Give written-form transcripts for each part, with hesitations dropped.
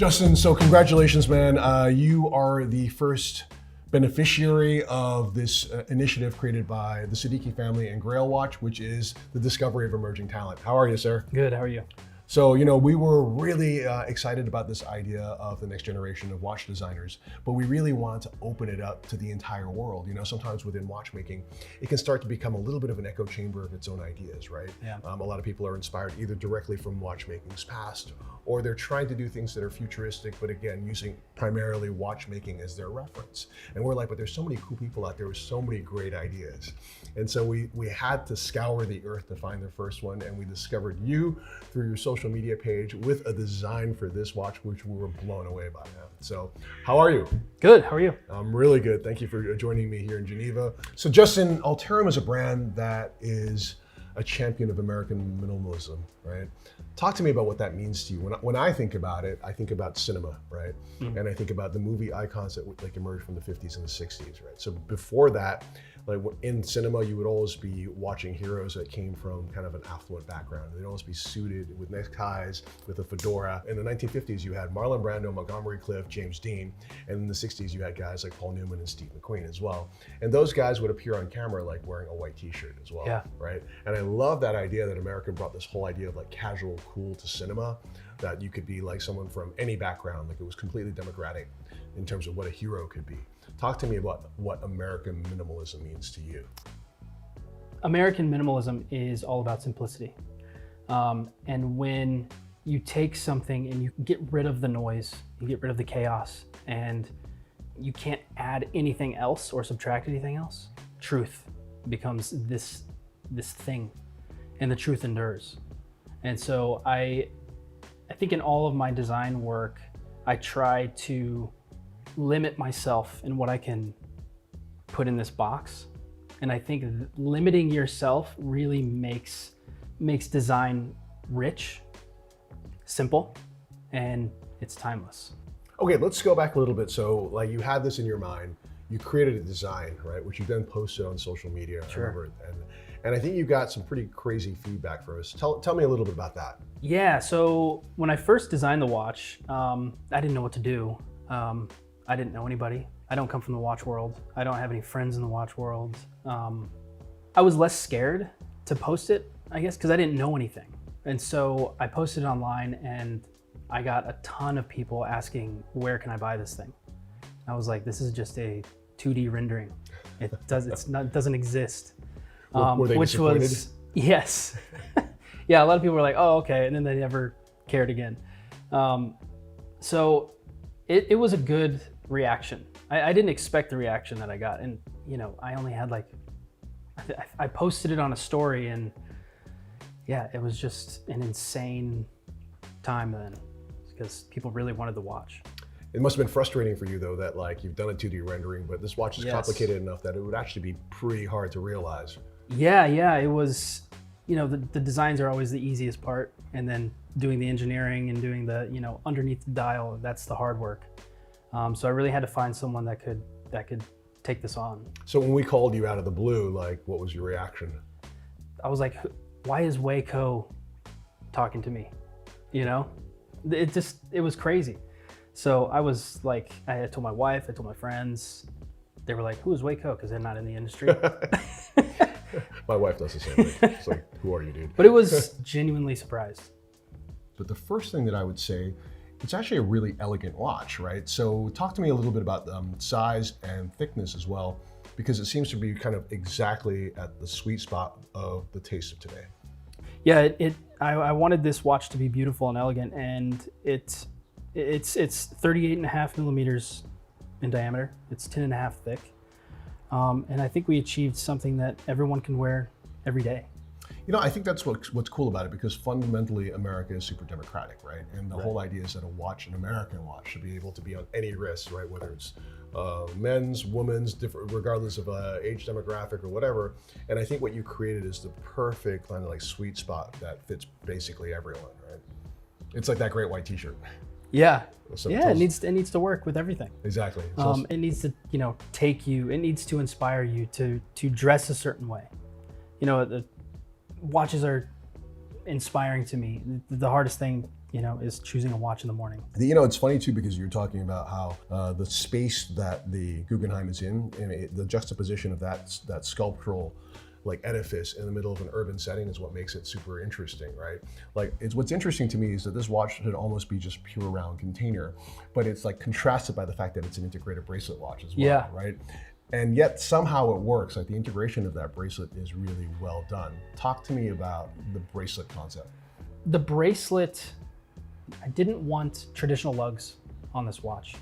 Justin, so congratulations, man. You are the first beneficiary of this initiative created by the Siddiqui family and Grail Watch, which is the discovery of emerging talent. How are you, sir? Good, how are you? So, we were really excited about this idea of the next generation of watch designers, but we really wanted to open it up to the entire world. Sometimes within watchmaking, it can start to become a little bit of an echo chamber of its own ideas, right? Yeah. A lot of people are inspired either directly from watchmaking's past, or they're trying to do things that are futuristic, but again, using primarily watchmaking as their reference. And we're like, but there's so many cool people out there with so many great ideas. And so we had to scour the earth to find the first one, and we discovered you through your social media page with a design for this watch, which we were blown away by, man. So how are you? Good, how are you? I'm really good. Thank you for joining me here in Geneva. So Justin, Alterum is a brand that is a champion of American minimalism, right? Talk to me about what that means to you. When I think about it, I think about cinema, right? Mm-hmm. And I think about the movie icons that emerged from the 50s and the 60s, right? So before that, in cinema, you would always be watching heroes that came from kind of an affluent background. They'd always be suited with neckties, with a fedora. In the 1950s, you had Marlon Brando, Montgomery Clift, James Dean. And in the 60s, you had guys like Paul Newman and Steve McQueen as well. And those guys would appear on camera wearing a white t-shirt as well, yeah. Right? And I love that idea that America brought this whole idea of casual cool to cinema, that you could be like someone from any background, it was completely democratic in terms of what a hero could be. Talk to me about what American minimalism means to you. American minimalism is all about simplicity. And when you take something and you get rid of the noise, you get rid of the chaos, and you can't add anything else or subtract anything else, truth becomes this thing, and the truth endures. And so I think in all of my design work, I try to limit myself in what I can put in this box. And I think limiting yourself really makes design rich, simple, and it's timeless. Okay, let's go back a little bit. So you had this in your mind, you created a design, right? Which you then posted on social media. Sure. I remember, and I think you got some pretty crazy feedback from us. Tell me a little bit about that. Yeah, so when I first designed the watch, I didn't know what to do. I didn't know anybody. I don't come from the watch world. I don't have any friends in the watch world. I was less scared to post it, I guess, because I didn't know anything. And so I posted it online, and I got a ton of people asking, where can I buy this thing? I was like, this is just a 2D rendering. It doesn't exist. Were they disappointed? Yes. Yeah, a lot of people were like, oh, okay, and then they never cared again. So it was a good reaction. I didn't expect the reaction that I got, and I only had I posted it on a story, and yeah, it was just an insane time then, because people really wanted the watch. It must have been frustrating for you though that you've done a 2D rendering, but this watch is Yes. complicated enough that it would actually be pretty hard to realize. Yeah, it was, the designs are always the easiest part, and then doing the engineering and doing the, underneath the dial, that's the hard work. So I really had to find someone that could take this on. So when we called you out of the blue, what was your reaction? I was like, why is Wei Koh talking to me? It was crazy. So I was like, I told my wife, I told my friends, they were like, who is Wei Koh? Because they're not in the industry. My wife does the same thing. It's like, who are you, dude? But it was genuinely surprised. But the first thing that I would say, it's actually a really elegant watch, right? So talk to me a little bit about size and thickness as well, because it seems to be kind of exactly at the sweet spot of the taste of today. Yeah, I wanted this watch to be beautiful and elegant, and it's 38.5 millimeters in diameter. It's 10.5 thick. And I think we achieved something that everyone can wear every day. I think that's what's cool about it, because fundamentally America is super democratic, right? And the whole idea is that an American watch should be able to be on any wrist, right? Whether it's men's, women's, different, regardless of age demographic or whatever. And I think what you created is the perfect kind of sweet spot that fits basically everyone, right? It's like that great white t-shirt. Yeah. It needs to work with everything. Exactly. It needs to, take you, it needs to inspire you to dress a certain way. The watches are inspiring to me. The hardest thing, is choosing a watch in the morning. It's funny too, because you're talking about how the space that the Guggenheim is in the juxtaposition of that sculptural edifice in the middle of an urban setting is what makes it super interesting, right? What's interesting to me is that this watch should almost be just pure round container, but it's contrasted by the fact that it's an integrated bracelet watch as well, Yeah. right? And yet somehow it works. The integration of that bracelet is really well done. Talk to me about the bracelet concept. The bracelet, I didn't want traditional lugs on this watch.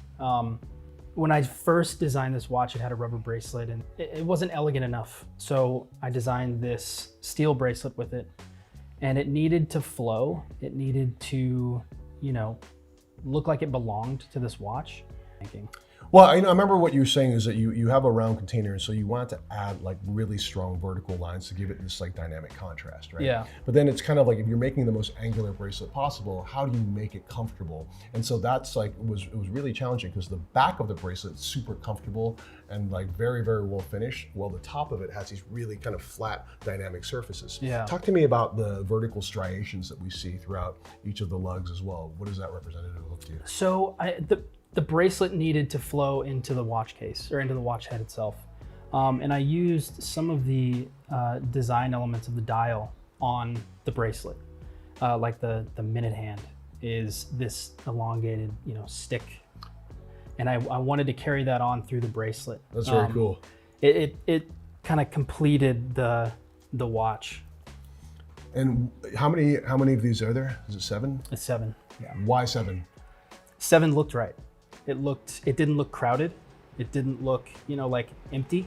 When I first designed this watch, it had a rubber bracelet and it wasn't elegant enough. So I designed this steel bracelet with it, and it needed to flow. It needed to, look like it belonged to this watch. Well, I remember what you were saying is that you have a round container, and so you want to add really strong vertical lines to give it this dynamic contrast, right? Yeah. But then it's kind of if you're making the most angular bracelet possible, how do you make it comfortable? And so that's it was really challenging, because the back of the bracelet is super comfortable and very, very well finished. Well, the top of it has these really kind of flat dynamic surfaces. Yeah. Talk to me about the vertical striations that we see throughout each of the lugs as well. What does that representative look to you? So the bracelet needed to flow into the watch case, or into the watch head itself. And I used some of the design elements of the dial on the bracelet. The minute hand is this elongated, stick. And I wanted to carry that on through the bracelet. That's very cool. It kind of completed the watch. And how many of these are there? Is it 7? It's 7. Yeah. Why 7? 7 looked right. It didn't look crowded. It didn't look, empty.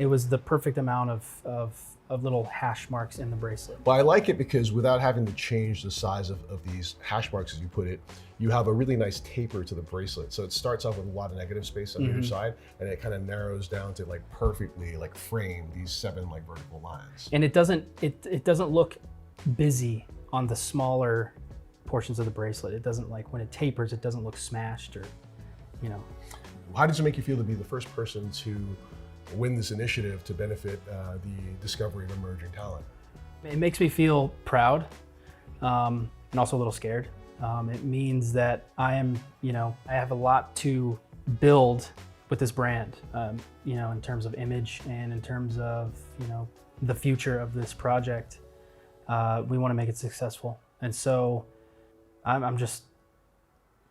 It was the perfect amount of little hash marks in the bracelet. Well, I like it because without having to change the size of these hash marks, as you put it, you have a really nice taper to the bracelet. So it starts off with a lot of negative space on either side, and it kind of narrows down to perfectly frame these 7 vertical lines. And it doesn't look busy on the smaller portions of the bracelet. It doesn't when it tapers, it doesn't look smashed or, How does it make you feel to be the first person to win this initiative to benefit the discovery of emerging talent? It makes me feel proud, and also a little scared. It means that I have a lot to build with this brand, in terms of image and in terms of, the future of this project. We want to make it successful. And so I'm just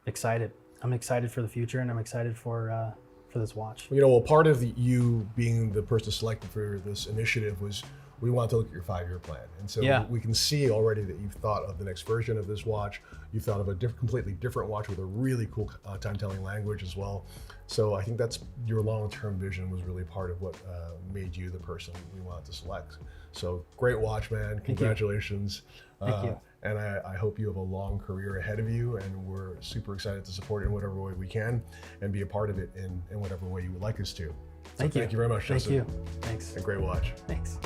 excited. I'm excited for the future, and I'm excited for this watch. Well, part of you being the person selected for this initiative was we want to look at your 5-year plan. And so we can see already that you've thought of the next version of this watch. You've thought of a completely different watch with a really cool time-telling language as well. So I think that's your long-term vision was really part of what made you the person we wanted to select. So great watch, man. Congratulations. Thank you. And I hope you have a long career ahead of you, and we're super excited to support it in whatever way we can and be a part of it in whatever way you would like us to. So Thank you. Thank you very much, Justin. Thank you. Thanks. And great watch. Thanks.